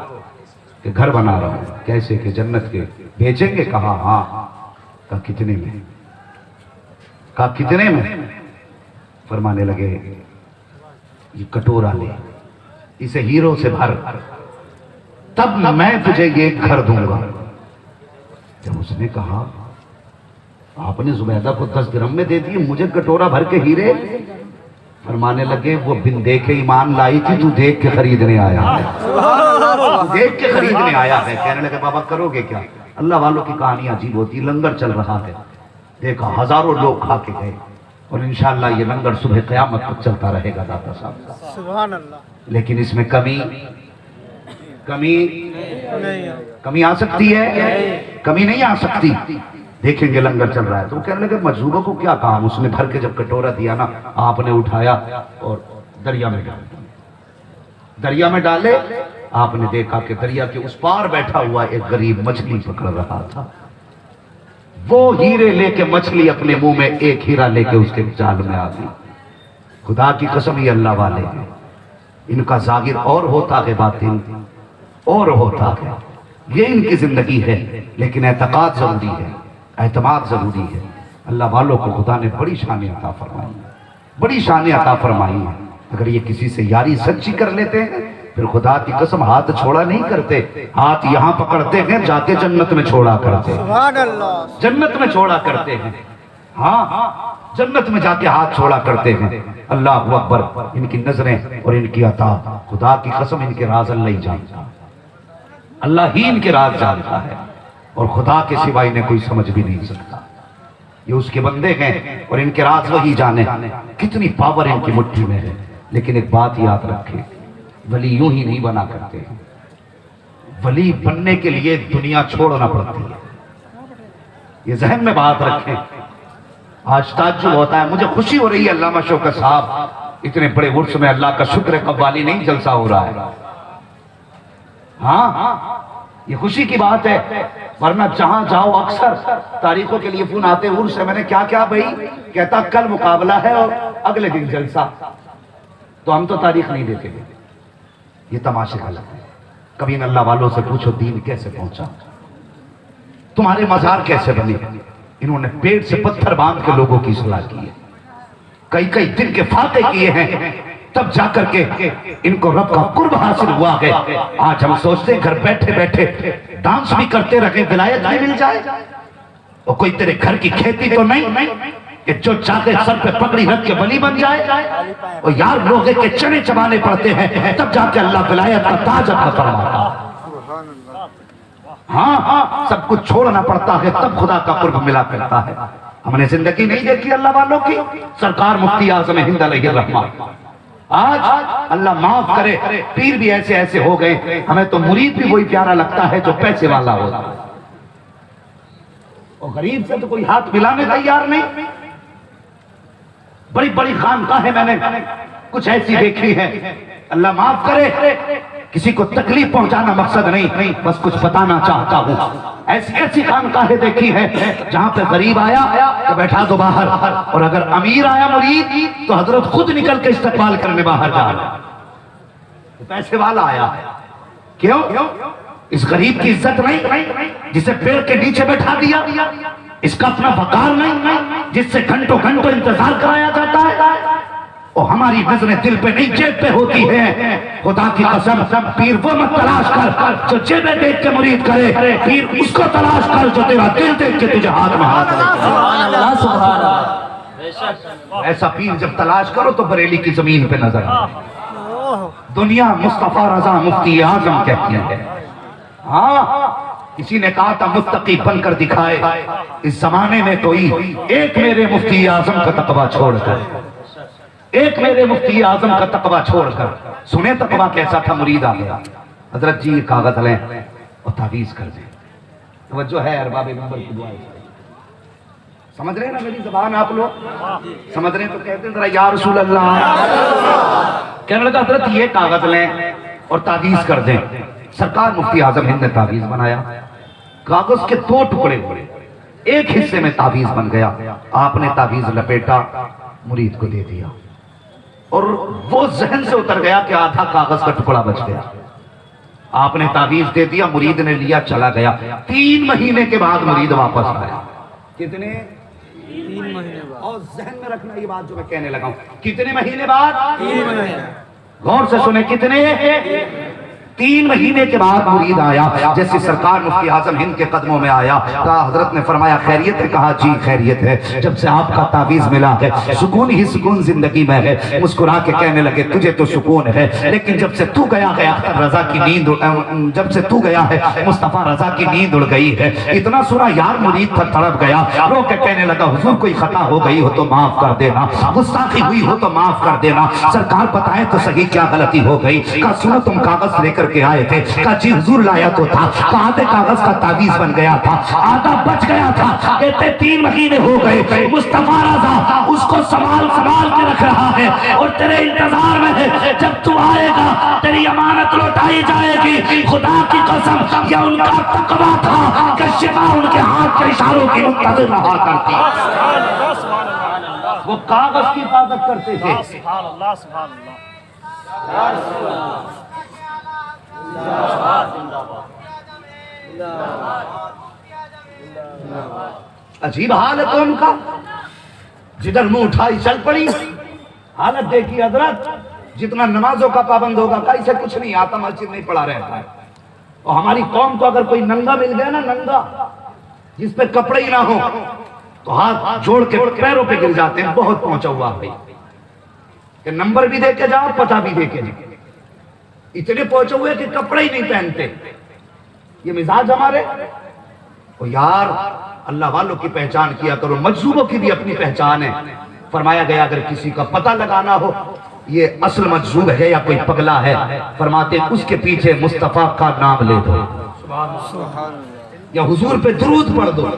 کہ گھر بنا رہا ہوں۔ کیسے؟ کہ جنت کے۔ بیچیں گے؟ کہا ہاں۔ کہا کتنے میں؟ کہا کتنے میں؟ فرمانے لگے یہ کٹورا لے، اسے ہیروں سے بھر، تب میں تجھے یہ گھر دوں گا۔ جب اس نے کہا آپ نے زبیدہ کو 10 درہم میں دے دی، مجھے کٹورا بھر کے ہیرے؟ فرمانے لگے وہ بن دیکھے ایمان لائی تھی، تو دیکھ کے خریدنے آیا ہے، تو دیکھ کے خریدنے آیا ہے۔ کہنے لگے بابا کرو گے کیا؟ اللہ والوں کی کہانی عجیب ہوتی ہے۔ لنگر چل رہا ہے، دیکھا ہزاروں لوگ کھا کے گئے، اور انشاءاللہ یہ لنگر صبح قیامت تک چلتا رہے گا داتا صاحب کا۔ سبحان اللہ۔ لیکن اس میں کمی آ سکتی ہے؟ کمی نہیں آ سکتی۔ دیکھیں گے لنگر چل رہا ہے تو کہنے لگے مجذوبوں کو کیا کام؟ اس نے بھر کے جب کٹورا دیا نا، آپ نے اٹھایا اور دریا میں ڈال دیا۔ دریا میں ڈالے، آپ نے دیکھا کہ دریا کے اس پار بیٹھا ہوا ایک غریب مچھلی پکڑ رہا تھا۔ وہ ہیرے لے کے مچھلی اپنے منہ میں، ایک ہیرا لے کے اس کے جال میں آ گئی۔ خدا کی قسم یہ اللہ والے ہیں، ان کا ظاہر اور ہوتا ہے، باطن اور ہوتا ہے۔ یہ ان کی زندگی ہے، لیکن اعتقاد ضروری ہے، اعتماد ضروری ہے۔ اللہ والوں کو خدا نے بڑی شان عطا فرمائی ہے، بڑی شان عطا فرمائی ہے۔ اگر یہ کسی سے یاری سچی کر لیتے ہیں، پھر خدا کی قسم ہاتھ چھوڑا نہیں کرتے، ہاتھ یہاں پکڑتے ہیں، جا کے جنت میں چھوڑا کرتے ہیں، سبحان اللہ۔ جنت میں چھوڑا کرتے ہیں۔ ہاں جنت میں جا کے ہاتھ چھوڑا کرتے ہیں۔ اللہ اکبر۔ ان کی نظریں اور ان کی عطا، خدا کی قسم ان کے راز اللہ ہی جانتا، اللہ ہی ان کے راز جانتا ہے، اور خدا کے سوا انہیں کوئی سمجھ بھی نہیں سکتا۔ یہ اس کے بندے ہیں اور ان کے راز وہی جانے، کتنی پاور ان کی مٹھی میں ہے۔ لیکن ایک بات یاد رکھیں، ولی یوں ہی نہیں بنا کرتے ہیں، ولی بننے کے لیے دنیا چھوڑنا پڑتی ہے۔ یہ ذہن میں بات رکھیں۔ آج تعجب ہوتا ہے، مجھے خوشی ہو رہی ہے علامہ شوکت صاحب اتنے بڑے عرس میں، اللہ کا شکر ہے قوالی نہیں جلسہ ہو رہا ہے۔ ہاں یہ خوشی کی بات ہے، ورنہ جہاں جاؤ اکثر تاریخوں کے لیے فون آتے عرس ہے، میں نے کیا کیا بھائی؟ کہتا کل مقابلہ ہے اور اگلے دن جلسہ، تو ہم تو تاریخ نہیں دیتے گے۔ یہ تماشے غلط ہے۔ کبھی ان اللہ والوں سے پوچھو دین کیسے پہنچا، تمہارے مزار کیسے بنے؟ انہوں نے پیٹ سے پتھر باندھ کے لوگوں کی اصلاح کی ہے، کئی کئی دن کے فاتح کیے ہیں، تب جا کر کے ان کو رب کا قرب حاصل ہوا ہے۔ آج ہم سوچتے ہیں گھر بیٹھے بیٹھے ڈانس بھی کرتے رہے، ولایت بھی مل جائے، اور کوئی تیرے گھر کی کھیتی تو نہیں کہ جو چاہتے سر پہ پگڑی رکھ کے ولی بن جائے، اور یار لوگے کے چنے چبانے پڑتے ہیں، تب جا کے اللہ ولایت کا تاج عطا فرماتا۔ ہاں سب کچھ چھوڑنا پڑتا ہے، تب خدا کا قرب ملا کرتا ہے۔ ہم نے زندگی نہیں دیکھی اللہ والوں کی، سرکار مفتی اعظم ہند علیہ الرحمہ، آج اللہ معاف کرے پیر بھی ایسے ایسے ہو گئے، ہمیں تو مرید بھی وہی پیارا لگتا ہے جو پیسے والا ہوتا ہے، اور غریب سے تو کوئی ہاتھ ملانے تیار نہیں۔ بڑی بڑی خانقاہیں میں نے کچھ ایسی دیکھی ہے، اللہ معاف کرے، کسی کو تکلیف پہنچانا مقصد نہیں، بس کچھ بتانا چاہتا ہوں۔ ایسی ایسی خانقاہیں دیکھی ہے جہاں پہ غریب آیا تو بیٹھا دو باہر، اور اگر امیر آیا مرید تو حضرت خود نکل کے استقبال کرنے باہر جا رہا۔ پیسے والا آیا، کیوں؟ اس غریب کی عزت نہیں جسے پیڑ کے نیچے بیٹھا دیا، اس کا اپنا وقار نہیں جس سے گھنٹوں گھنٹوں انتظار کرایا جاتا ہے، اور ہماری نظریں دل پہ نہیں جیب پہ ہوتی ہیں۔ خدا کی قسم پیر وہ مت تلاش کر جو جیبیں دیکھ کے مرید کرے، پیر اس کو تلاش کر جو تیرا دل دیکھ کے تجھے ہاتھ میں ہاتھ رکھے۔ سبحان اللہ سبحان اللہ۔ ایسا پیر جب تلاش کرو تو بریلی کی زمین پہ نظر آئے۔ دنیا مصطفیٰ رضا مفتی اعظم کہتی ہے۔ ہاں کسی نے کہا تھا متقی بن کر دکھائے اس زمانے میں کوئی، ایک میرے مفتی اعظم کا تقویٰ چھوڑ کر، ایک میرے مفتی اعظم کا تقویٰ چھوڑ کر۔ سنے تقویٰ کیسا تھا؟ مرید آ گیا، حضرت جی کاغذ لیں اور تعویذ کر دیں۔ توجہ ہے ارباب منبر کی دعائیں، سمجھ رہے ہیں نا میری زبان آپ لوگ؟ سمجھ رہے ہیں تو کہتے ہیں ذرا یا رسول اللہ۔ کہنے لگا حضرت یہ کاغذ لیں اور تعویذ کر دیں۔ سرکار مفتی اعظم ہند نے تعویذ بنایا، کاغذ کے 2 ٹکڑے ہوئے، ایک حصے میں تعویذ بن گیا۔ آپ نے تعویذ لپیٹا، مرید کو دے دیا، اور وہ ذہن سے اتر گیا کہ آدھا کاغذ کا ٹکڑا بچ گیا۔ آپ نے تعویذ دے دیا، مرید نے لیا، چلا گیا۔ 3 مہینے کے بعد مرید واپس آیا۔ کتنے؟ 3 مہینے بعد۔ اور ذہن میں رکھنا یہ بات جو میں کہنے لگا ہوں، کتنے مہینے بعد؟ 3 مہینے۔ غور سے سنیں، کتنے؟ 3 مہینے کے بعد مرید آیا۔ جیسے سرکار مفتی اعظم ہند کے قدموں میں آیا، کہا حضرت نے فرمایا خیریت ہے؟ کہا جی خیریت ہے، جب سے آپ کا تعویذ ملا ہے سکون ہی سکون زندگی میں ہے۔ مسکرا کے کہنے لگے تجھے تو سکون ہے، لیکن جب سے تو گیا ہے اختر رضا کی نیند، جب سے تو گیا ہے مصطفیٰ رضا کی نیند اڑ گئی ہے۔ اتنا سنا یار مرید تھا، تڑپ گیا، رو کے کہنے لگا حضور کوئی خطا ہو گئی ہو تو معاف کر دینا، گستاخی ہوئی ہو تو معاف کر دینا، سرکار بتائیں تو صحیح کیا غلطی ہو گئی؟ کہا سنو تم کاغذ لے کر کے آئے تھے؟ کہا جی حضور لایا تو تھا، کہا آدھے کاغذ کا تعویذ بن گیا تھا، آدھا بچ گیا تھا، کہتے 3 مہینے ہو گئے، مصطفیٰ رضا اس کو سنبھال کے رکھ رہا ہے اور تیرے انتظار میں ہے، جب تو آئے گا تیری امانت لوٹائی جائے گی۔ خدا کی قسم یہ ان کا تقویٰ تھا کہ شفا ان کے ہاتھ کے اشاروں کی منتظر رہا کرتی، سبحان اللہ سبحان اللہ وہ کاغذ کی حفاظت کرتے تھے۔ سبحان اللہ سبحان اللہ۔ عجیب حال ہے تو ان کا، جدھر منہ اٹھائی چل پڑی۔ حالت دیکھی حضرت، جتنا نمازوں کا پابند ہوگا کہیں سے کچھ نہیں آتا، مسجد نہیں پڑھا رہتا ہے۔ اور ہماری قوم کو اگر کوئی ننگا مل گیا نا، ننگا جس پہ کپڑے ہی نہ ہو، تو ہاتھ جوڑ کے پیروں پہ گر جاتے ہیں۔ بہت پہنچا ہوا بھائی کہ نمبر بھی دے کے جاؤ، پتہ بھی دے کے جاؤ، اتنے پہنچے ہوئے کہ کپڑے ہی نہیں پہنتے۔ یہ مزاج ہمارے، اور یار اللہ والوں کی پہچان کیا کرو، مجذوبوں کی بھی اپنی پہچان ہے۔ فرمایا گیا اگر کسی کا پتہ لگانا ہو یہ اصل مجذوب ہے یا کوئی پگلا ہے، فرماتے اس کے پیچھے مصطفیٰ کا نام لے دو، یا حضور پہ درود پڑھ دو،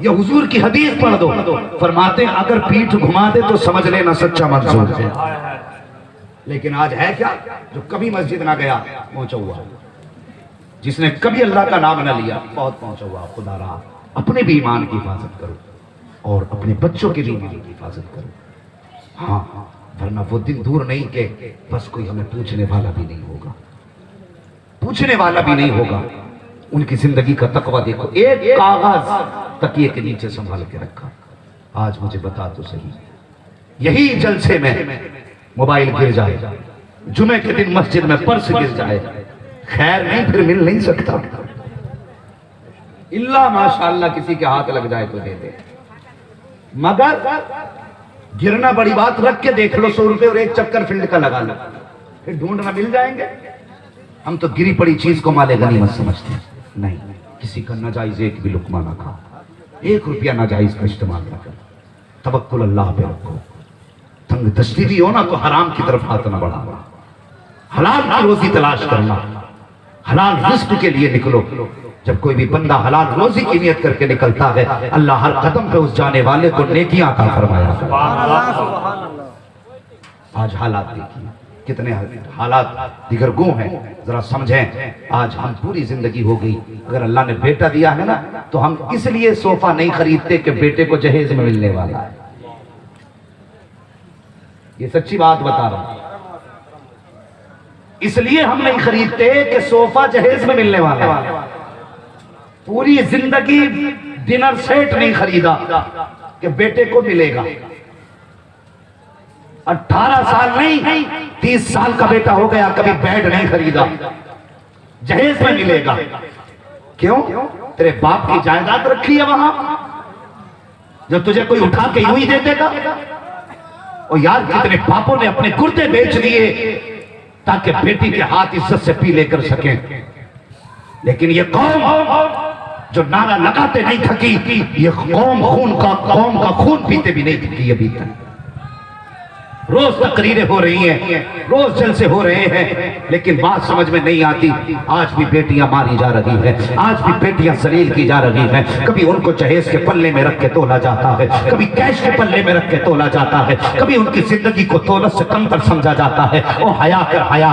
یا حضور کی حدیث پڑھ دو۔ فرماتے اگر پیٹھ گھما دے تو سمجھ لینا سچا مجذوب ہے۔ لیکن آج ہے کیا؟ جو کبھی مسجد نہ گیا پہنچا ہوا، جس نے کبھی اللہ کا نام نہ لیا بہت پہنچا ہوا۔ خدا رہا اپنے بھی ایمان کی حفاظت کرو اور اپنے بچوں کے بھی ایمان کی حفاظت کرو، ہاں، ورنہ وہ دن دور نہیں کہ بس کوئی ہمیں پوچھنے والا بھی نہیں ہوگا، پوچھنے والا بھی نہیں ہوگا۔ ان کی زندگی کا تقویٰ دیکھو، ایک کاغذ تکیے کے نیچے سنبھال کے رکھا۔ آج مجھے بتا تو صحیح، یہی جلسے میں موبائل گر جائے، جمعے کے دن مسجد میں پرس گر جائے، خیر نہیں پھر مل نہیں سکتا، اللہ ماشاءاللہ کسی کے ہاتھ لگ جائے تو دے دے، مگر گرنا بڑی بات، رکھ کے دیکھ لو 100 روپے اور ایک چکر فیلڈ کا لگا لو، پھر ڈھونڈنا مل جائیں گے۔ ہم تو گری پڑی چیز کو مال غنیمت سمجھتے ہیں، نہیں، کسی کا ناجائز ایک بھی لقمہ نہ کھا، 1 روپیہ ناجائز کا استعمال نہ کر، توکل اللہ پہ رکھو، تنگ دستی بھی ہو نا تو حرام کی طرف ہاتھ نہ بڑھانا، حلال کی روزی تلاش کرنا، حلال رزق کے لیے نکلو۔ جب کوئی بھی بندہ حلال روزی کی نیت کر کے نکلتا ہے، اللہ ہر قدم پہ اس جانے والے کو نیکیاں عطا فرمایا۔ آج حالات دیکھیے کتنے حالات دیگر گوں ہیں، ذرا سمجھیں۔ آج ہم پوری زندگی ہو گئی، اگر اللہ نے بیٹا دیا ہے نا تو ہم اس لیے صوفہ نہیں خریدتے کہ بیٹے کو جہیز میں ملنے والا ہے، یہ سچی بات بتا رہا ہوں، اس لیے ہم نہیں خریدتے کہ صوفہ جہیز میں ملنے والا ہے۔ پوری زندگی ڈنر سیٹ نہیں خریدا کہ بیٹے کو ملے گا، 18 سال نہیں 30 سال کا بیٹا ہو گیا کبھی بیڈ نہیں خریدا، جہیز میں ملے گا۔ کیوں؟ تیرے باپ کی جائیداد رکھی ہے وہاں جو تجھے کوئی اٹھا کے یوں ہی دے دے گا؟ اور یار کتنے باپوں نے اپنے کرتے بیچ دیے تاکہ بیٹی کے ہاتھ عزت سے پی لے کر سکیں، لیکن یہ قوم جو نعرہ لگاتے نہیں تھکی، یہ قوم کا خون پیتے بھی نہیں تھکی ابھی تک۔ روز تقریریں ہو رہی ہیں، روز جلسے ہو رہے ہیں، لیکن بات سمجھ میں نہیں آتی۔ آج بھی بیٹیاں ماری جا رہی ہیں، آج بھی بیٹیاں ذلیل کی جا رہی ہیں، کبھی ان کو جہیز کے پلے میں رکھ کے تولا جاتا ہے، کبھی کیش کے پلے میں رکھ کے تولا جاتا ہے، کبھی ان کی زندگی کو دولت سے کمتر سمجھا جاتا ہے۔ او حیا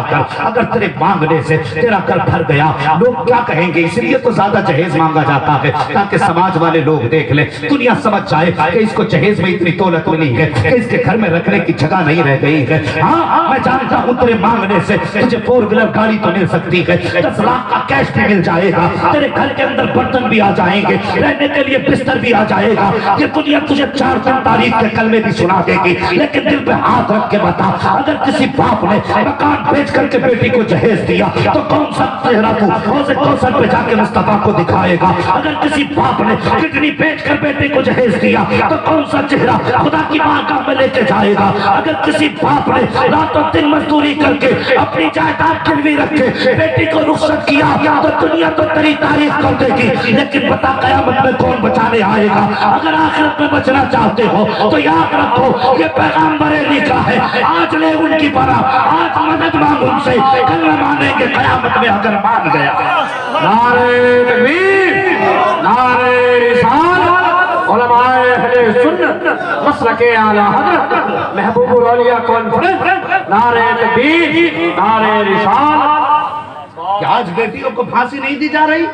کر، اگر تیرے مانگنے سے تیرا گھر بھر گیا لوگ کیا کہیں گے؟ اس لیے تو زیادہ جہیز مانگا جاتا ہے تاکہ سماج والے لوگ دیکھ لیں، دنیا سمجھ جائے کہ اس کو جہیز میں اتنی دولت ملی ہے کہ اس کے گھر میں رکھنے کی جگہ نہیں رہ گئی ہے. ہاں میں جانتا ہوں تیرے مانگنے سے تجھے 4 ویلر گاڑی تو مل سکتی ہے, 10 لاکھ کا کیش بھی مل جائے گا, تیرے گھر کے اندر برتن بھی آ جائیں گے, رہنے کے لیے بستر بھی آ جائے گا, یہ دنیا تجھے 4 دن تاریخ کے کلمے بھی سنا دے گی, لیکن دل پہ ہاتھ رکھ کے بتا, اگر کسی باپ نے مکان بیچ کر کے بیٹی کو جہیز دیا تو کون سا چہرہ تو حوض کوثر پہ جا کے مصطفیٰ کو دکھائے گا؟ اگر کسی باپ نے کڈنی بیچ کر بیٹے کو جہیز دیا تو کون سا چہرہ خدا کی بارگاہ میں لے کے جائے گا؟ اگر کسی باپ نے رات و دن مزدوری کر کے اپنی جائیداد گروی رکھ کے بیٹی کو رخصت کیا تو دنیا تو تیری تعریف کر دے گی, لیکن بتا قیامت میں کون بچانے آئے گا؟ اگر آخرت میں بچنا چاہتے ہو تو یاد رکھو یہ پیغام بریلی کا ہے, آج لے ان کی برا, آج مدد مانگ ان سے, کل مانیں گے قیامت میں اگر مان گیا. نعرے تکبیر, نعرے رسالت, علماء اہل سنت, مسلک اعلی حضرت, محبوب الاولیاء کانفرنس, نعرے تکبیر, نعرے رسالت. کہ آج بیٹیوں کو پھانسی نہیں دی جا رہی؟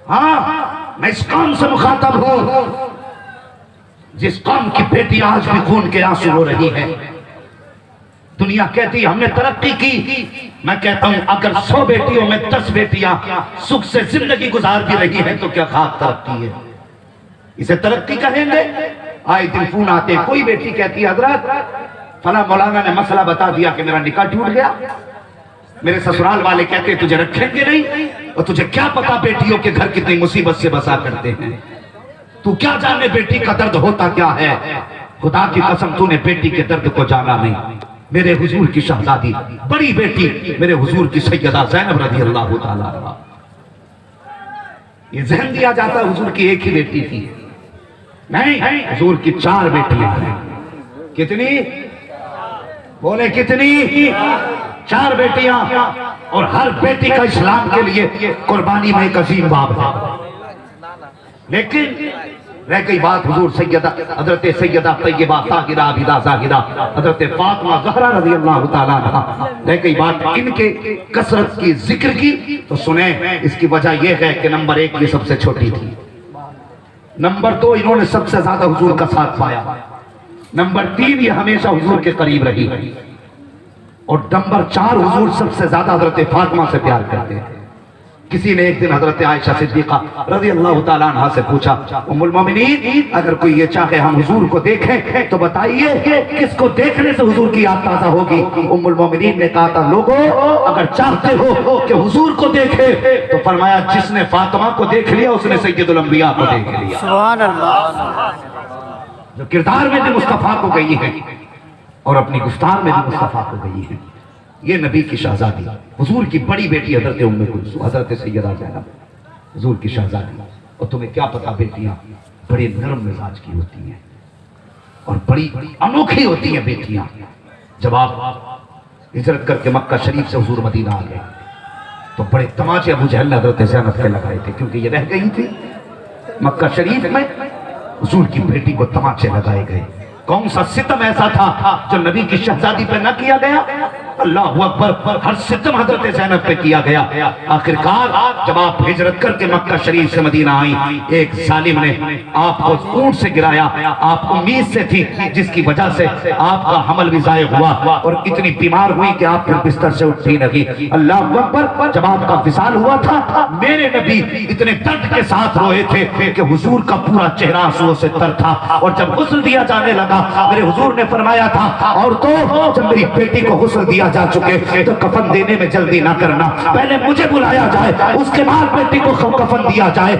ہاں میں اس قوم سے مخاطب ہوں جس قوم کی بیٹی آج بھی خون کے آنسو رو رہی ہے. دنیا کہتی ہم نے ترقی کی, میں کہتا ہوں اگر 100 بیٹیوں میں 10 بیٹیاں سکھ سے زندگی گزار بھی رہی ہیں تو کیا خاک ترقی ہے؟ اسے ترقی کہیں گے؟ آئے دن فون آتے, کوئی بیٹی کہتی ہے حضرت فلاں مولانا نے مسئلہ بتا دیا کہ میرا نکاح ٹوٹ گیا, میرے سسرال والے کہتے تجھے رکھیں گے نہیں, اور تجھے کیا پتا بیٹیوں کے گھر کتنی مصیبت سے بسا کرتے ہیں, تو کیا جانے بیٹی کا درد ہوتا کیا ہے؟ خدا کی قسم تو نے بیٹی کے درد کو جانا نہیں. میرے حضور کی شہزادی بڑی بیٹی میرے حضور کی سیدہ زینب رضی اللہ تعالیٰ عنہا, یہ ذہن دیا جاتا حضور کی ایک ہی بیٹی تھی, نہیں حضور کی 4 بیٹیاں ہیں. کتنی بولے کتنی؟ 4 بیٹیاں, اور ہر بیٹی کا اسلام کے لیے قربانی میں ایک عظیم باب ہے. لیکن رہ گئی بات حضور سیدہ حضرت سیدہ طیبہ طاہرہ عابدہ زاہدہ حضرت فاطمہ زہرا رضی اللہ تعالیٰ عنہا, رہ گئی بات ان کے کثرت کی ذکر کی, تو سنیں اس کی وجہ یہ ہے کہ نمبر 1 یہ سب سے چھوٹی تھی, نمبر 2 انہوں نے سب سے زیادہ حضور کا ساتھ پایا, نمبر 3 یہ ہمیشہ حضور کے قریب رہی, اور نمبر 4 حضور سب سے زیادہ حضرت فاطمہ سے پیار کرتے ہیں. کسی نے ایک دن حضرت عائشہ صدیقہ رضی اللہ تعالیٰ عنہ سے پوچھا, ام المومنین اگر کوئی یہ چاہے ہم حضور کو دیکھیں تو بتائیے کس کو دیکھنے سے حضور کی یاد تازہ ہوگی؟ ام المومنین نے کہا تھا لوگوں اگر چاہتے ہو کہ حضور کو دیکھے تو فرمایا جس نے فاطمہ کو دیکھ لیا اس نے سید الانبیاء کو دیکھ لیا. سبحان اللہ. جو کردار میں بھی مصطفیٰ کو گئی ہے اور اپنی گفتار میں بھی مصطفیٰ کو گئی ہے, یہ نبی کی شہزادی حضور کی بڑی بیٹی حضرت ام کلثوم حضرت سیدہ زینب حضور کی شہزادی. اور تمہیں کیا پتا بیٹیاں بڑے نرم مزاج کی ہوتی ہیں اور بڑی انوکھی ہوتی ہیں بیٹیاں. جب آپ ہجرت کر کے مکہ شریف سے حضور مدینہ آ گئے تو بڑے تماچے ابو جہل نے حضرت زینب کے لگائے تھے, کیونکہ یہ رہ گئی تھی مکہ شریف میں, حضور کی بیٹی کو تماچے لگائے گئے. کون سا ستم ایسا تھا جو نبی کی شہزادی پہ نہ کیا گیا؟ اللہ اکبر, ہر ستم حضرت زینب پہ کیا گیا. آخرکار جب آپ ہجرت کر کے مکہ شریف سے مدینہ آئیں, ایک ظالم نے آپ کو اونٹ سے گرایا, آپ امید سے تھی جس کی وجہ سے آپ کا حمل بھی ضائع ہوا اور اتنی بیمار ہوئی کہ آپ پھر بستر سے اٹھتی نہیں. اللہ اکبر, جب آپ کا وصال ہوا تھا میرے نبی اتنے درد کے ساتھ روئے تھے کہ حضور کا پورا چہرہ آنسوؤں سے تر تھا. اور جب غسل دیا جانے لگا میرے حضور نے فرمایا تھا عورتوں جب میری بیٹی کو غسل دیا جا چکے تو کفن دینے میں جلدی نہ کرنا, پہلے مجھے بلایا جائے اس کے بعد بیٹی کو کفن دیا جائے.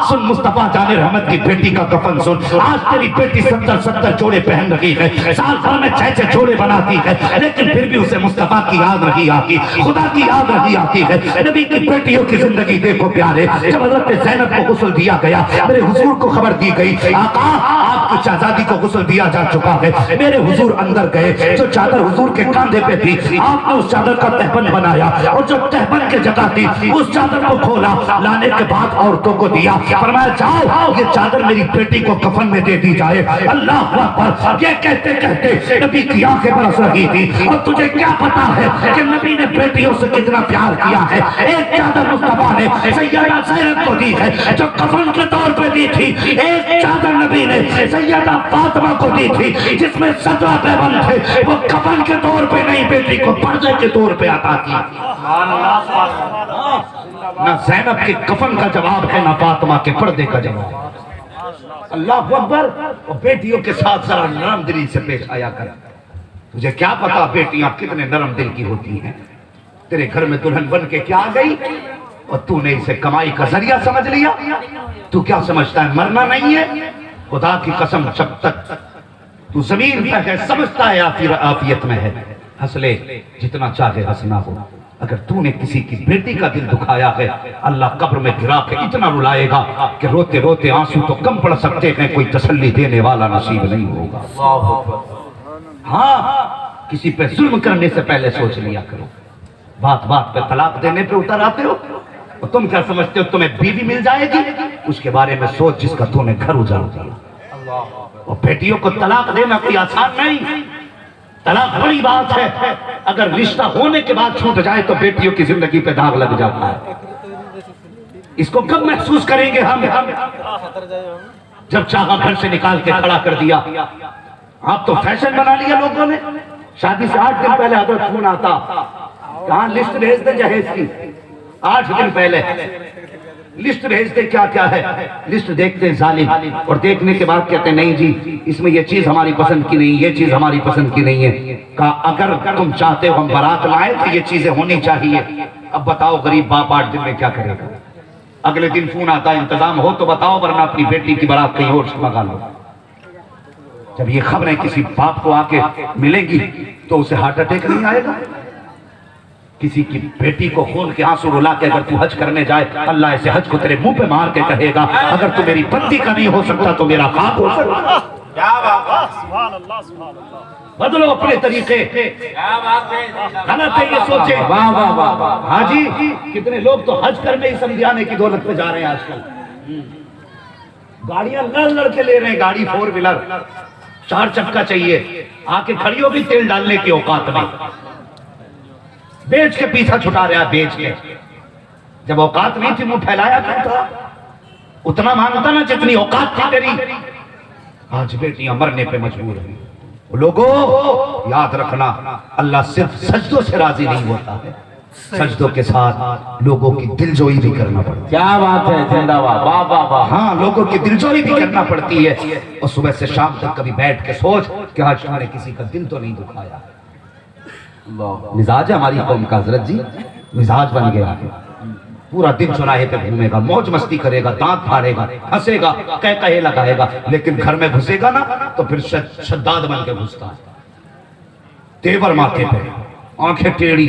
سن مصطفیٰ جان رحمت کی بیٹی کا کفن سن, آج تیری بیٹی 70 جوڑے پہن رہی ہے, سال بھر میں 6 جوڑے بناتی ہے, لیکن پھر بھی اسے مصطفیٰ کی یاد نہیں آتی, خدا کی یاد نہیں آتی ہے. نبی کی بیٹیوں کی زندگی دیکھو پیارے, جب حضرت زینب کو غسل دیا گیا میرے حضور کو خبر دی گئی آقا آپ کی شہزادی کو غسل دیا جا چکا ہے. میرے حضور اندر گئے, جو چادر حضور کے کاندھے پہ تھی آپ نے اس چادر کا تہبند بنایا اور جو تہبند کے جگہ تھی اس چادر کو کھولا, لانے کے بعد عورتوں کو دیا, فرمایا جاؤ یہ چادر میری بیٹی کو کفن میں دے دی جائے. اللہ اکبر, یہ کہتے کہتے نبی کی آنکھیں برس رہی تھی. اور تجھے کیا پتا ہے کہ نبی نے بیٹیوں سے کتنا پیار کیا ہے؟ ایک چادر مصطفیٰ نے سیدہ زینب کو دی ہے جو کفن کے طور پہ دی تھی, ایک چادر نبی نے سیدہ فاطمہ کو دی تھی جس میں 17 پیبند تھے، وہ کفن کے طور پہ نہیں بیٹی کو پردے کے طور پہ عطا کی۔ نہ زینب کے کفن کا جواب ہے، نہ فاطمہ کے پردے کا جواب۔ اللہ اکبر۔ اور بیٹیوں کے ساتھ ذرا نرم دلی سے پیش آیا کر۔ تجھے کیا پتا بیٹیاں کتنے نرم دل کی ہوتی ہیں؟ تیرے گھر میں دلہن بن کے کیا آ گئی اور تو نے اسے کمائی کا ذریعہ سمجھ لیا؟ تو کیا سمجھتا ہے مرنا نہیں ہے؟ خدا کی قسم جب تک تو زمین پہ ہے سمجھتا ہے عافیت میں ہے، ہنس لے جتنا چاہے ہنسنا ہو۔ اگر تو نے کسی کی بیٹی کا دل دکھایا ہے، اللہ قبر میں گرا کے اتنا رلائے گا کہ روتے روتے آنسو تو کم پڑ سکتے ہیں، کوئی تسلی دینے والا نصیب نہیں ہوگا۔ ہاں، کسی پہ ظلم کرنے سے پہلے سوچ لیا کرو۔ بات بات پہ طلاق دینے پہ اتر آتے ہو، اور تم کیا سمجھتے ہو تمہیں بیوی مل جائے گی؟ اس کے بارے میں سوچ جس کا تو نے گھر اجاڑ دیا۔ اور بیٹیوں کو طلاق دینا کوئی آسان نہیں، طلاق بڑی بات ہے۔ اگر رشتہ ہونے کے بعد چھوٹ جائے تو بیٹیوں کی زندگی پہ داغ لگ جاتا ہے۔ اس کو کب محسوس کریں گے ہم جب چاہا گھر سے نکال کے کھڑا کر دیا؟ آپ تو فیشن بنا لیا لوگوں نے۔ شادی سے 8 دن پہلے حضرت فون آتا، کہاں لسٹ بھیج دیں جہیز کی۔ 8 دن پہلے لسٹ بھیجتے کیا کیا ہے، لسٹ دیکھتے ظالم، اور دیکھنے کے بعد کہتے نہیں جی اس میں یہ چیز ہماری پسند کی نہیں، یہ چیز ہماری پسند کی نہیں ہے۔ کہا اگر تم چاہتے ہو ہم بارات لائیں تو یہ چیزیں ہونی چاہیے۔ اب بتاؤ غریب باپ 8 دن میں کیا کرے گا؟ اگلے دن فون آتا انتظام ہو تو بتاؤ، ورنہ اپنی بیٹی کی بارات کہیں اور سے منگا لو۔ جب یہ خبریں کسی باپ کو آ کے ملیں گی تو اسے ہارٹ اٹیک نہیں آئے گا؟ کسی کی بیٹی کو خون کے آنسو رلا کے اگر تو حج کرنے جائے، اللہ ایسے حج کو تیرے منہ پہ مار کے کہے گا اگر تو میری بندی کا نہیں ہو سکتا تو میرا خاک ہو سکتا۔ سبحان اللہ سبحان اللہ۔ بدلو اپنے طریقے، غلط ہے یہ سوچے۔ ہاں جی، کتنے لوگ تو حج کرنے ہی سمجھانے کی دولت پہ جا رہے ہیں آج کل۔ گاڑیاں لڑ کے لے رہے ہیں، گاڑی 4 ویلر 4 چکا چاہیے، آ کے کھڑی ہوگی تیل ڈالنے کی اوقات میں، بیچ کے پیچھا چھٹا رہا، بیچ کے۔ جب اوقات نہیں تھی منہ پھیلایا کیا تھا؟ اتنا مانگتا نا جتنی اوقات تھی تیری۔ آج بیٹیاں مرنے پہ مجبور ہیں۔ لوگوں یاد رکھنا، اللہ صرف سجدوں سے راضی نہیں ہوتا ہے، سجدوں کے ساتھ لوگوں کی دلجوئی بھی کرنا پڑتی ہے۔ کیا بات ہے، زندہ باد، واہ واہ واہ۔ ہاں، لوگوں کی دلجوئی بھی کرنا پڑتی ہے، اور صبح سے شام تک کبھی بیٹھ کے سوچ کہ آج تم نے کسی کا دل تو نہیں دکھایا۔ مزاج ہے ہماری قوم کا حضرت جی، مزاج بن گیا ہے۔ پورا دن چوراہے پہ گھومے گا، موج مستی کرے گا، دانت پھاڑے گا، ہنسے گا، کہے لگائے گا، لیکن گھر میں گھسے گا نا تو پھر شداد بن کے گھستا ہے۔ تیور ماتھے پہ، آنکھیں ٹیڑھی،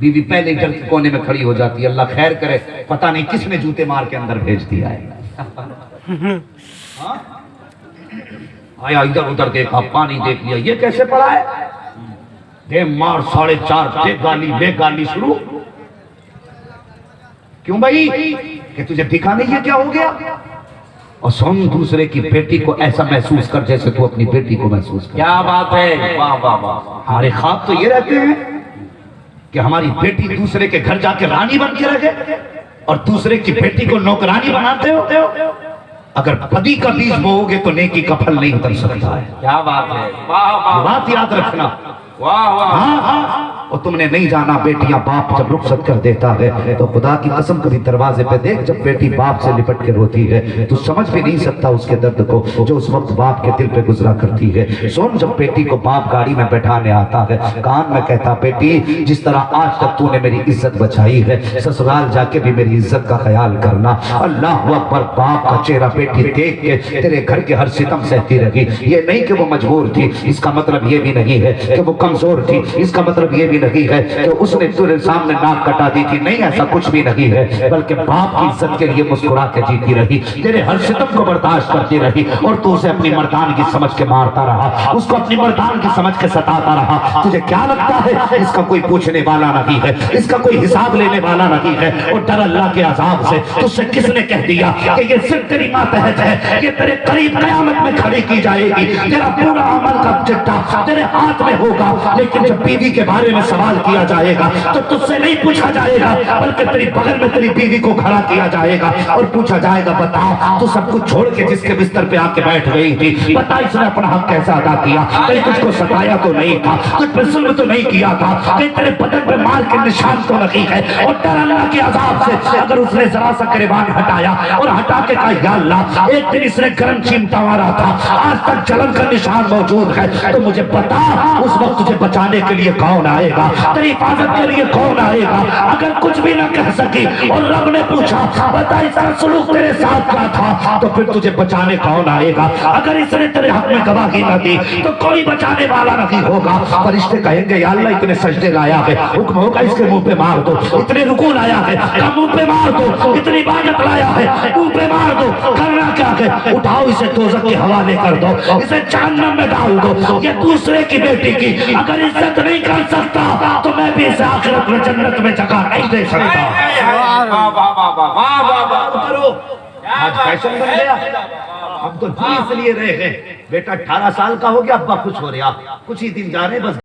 بیوی پہلے گھر کے کونے میں کھڑی ہو جاتی ہے، اللہ خیر کرے، پتہ نہیں کس نے جوتے مار کے اندر بھیج دیا ہے۔ آیا ادھر ادھر دیکھا، پانی دیکھ لیا، یہ کیسے پڑا ہے؟ دے مار 4.5 دے گالی لے گالی شروع۔ کیوں بھائی؟ کہ تجھے دکھا نہیں ہے کیا ہو گیا؟ اور سن دوسرے کی بیٹی کو ایسا محسوس کر جیسے تو اپنی بیٹی کو محسوس کر۔ کیا بات ہے، واہ واہ واہ۔ ہمارے خواب تو یہ رہتے ہیں کہ ہماری بیٹی دوسرے کے گھر جا کے رانی بن کے رہے، اور دوسرے کی بیٹی کو نوکرانی بناتے ہو۔ اگر بدی کا بیج بوؤ گے تو نیکی کا پھل نہیں اتر سکتا ہے۔ کیا بات ہے، واہ واہ بات یاد رکھنا۔ واہ واہ۔ ہاں، اور تم نے نہیں جانا بیٹیاں باپ جب رخصت کر دیتا ہے تو خدا کی قسم کبھی دروازے پہ دیکھ، جب بیٹی باپ سے لپٹ کے روتی ہے تو سمجھ بھی نہیں سکتا اس کے درد کو جو اس وقت باپ کے دل پہ گزرا کرتی ہے۔ سن، جب بیٹی کو باپ گاڑی میں بیٹھانے آتا ہے، کان میں کہتا بیٹی جس طرح آج تک تو نے میری عزت بچائی ہے، سسرال جا کے بھی میری عزت کا خیال کرنا۔ اللہ اکبر، باپ کا چہرہ بیٹی دیکھ کے تیرے گھر کے ہر ستم سہتی رہی۔ یہ نہیں کہ وہ مجبور تھی، اس کا مطلب یہ بھی نہیں ہے کہ وہ کمزور تھی، اس کا مطلب یہ بھی نہیں ہے کہ اس نے تیرے سامنے ناک کٹا دی تھی، نہیں، ایسا کچھ بھی نہیں ہے، بلکہ باپ کی عزت کے لیے مسکرا کے جیتی رہی، تیرے ہر ستم کو برداشت کرتی رہی، اور تو اسے اپنی مردانگی سمجھ کے مارتا رہا، اس کو اپنی مردانگی سمجھ کے ستاتا رہا۔ تجھے کیا لگتا ہے اس کا کوئی پوچھنے والا نہیں ہے، اس کا کوئی حساب لینے والا نہیں ہے، اور ڈر اللہ کے عذاب سے تجھ سے کس نے کہہ دیا کہ یہ صرف تیری ماتحت ہے، یہ تیرے قریب قیامت میں کھڑی کی جائے گی، تیرا پورا عمل کا چٹا تیرے ہاتھ میں ہوگا، لیکن جب بیوی کے بارے میں سوال کیا جائے گا تو تجھ سے نہیں پوچھا جائے گا بلکہ تیری بغل میں تیری بیوی کو کھڑا کیا جائے گا اور پوچھا جائے گا بتا تو سب کچھ چھوڑ کے جس کے بستر پہ آ کے بیٹھ گئی تھی بتا اس نے اپنا حق کیسا ادا کیا کہیں تجھ کو ستایا تو نہیں تھا تجھ پہ ظلم تو نہیں کیا تھا کہیں تیرے بدن پہ مار کے نشان تو نہیں ہے اور ڈر اللہ کے عذاب سے اگر اس نے ذرا سا گریبان ہٹایا اور ہٹا کے کہا یا اللہ ایک دن اس نے گرم چیمٹا مارا تھا آج تک جلن کا نشان موجود ہے تو مجھے بتا اس وقت تجھے بچانے کے لیے کون آئے گا تیری حفاظت کے لیے کون آئے گا اگر کچھ بھی نہ کہہ سکی اور رب نے پوچھا بتا اس کا سلوک تیرے ساتھ کیا تھا تو پھر تجھے بچانے کون آئے گا اگر اس نے تیرے حق میں گواہی نہ دی تو کوئی بچانے والا نہیں ہوگا فرشتے کہیں گے یا اللہ اتنے سجدے لایا ہے حکم ہوگا اس کے منہ پہ مار دو اتنے رکوع لایا ہے منہ پہ مار دو اتنی عبادت لایا ہے منہ پہ مار دو کرنا کیا ہے اٹھاؤ اسے دوزخ کے حوالے کر دو اسے جہنم میں ڈال دو یہ دوسرے کی بیٹی کی اگر عزت نہیں کر سکتا تو میں بھی اسے آخرت میں جنت میں جگہ نہیں دے سکتا واہ واہ واہ واہ واہ واہ کرو آج فیشن بن گیا اب تو جی اس لیے رہ گئے بیٹا 18 سال کا ہو گیا ابا خوش ہو رہے آپ کچھ ہی دن جا رہے بس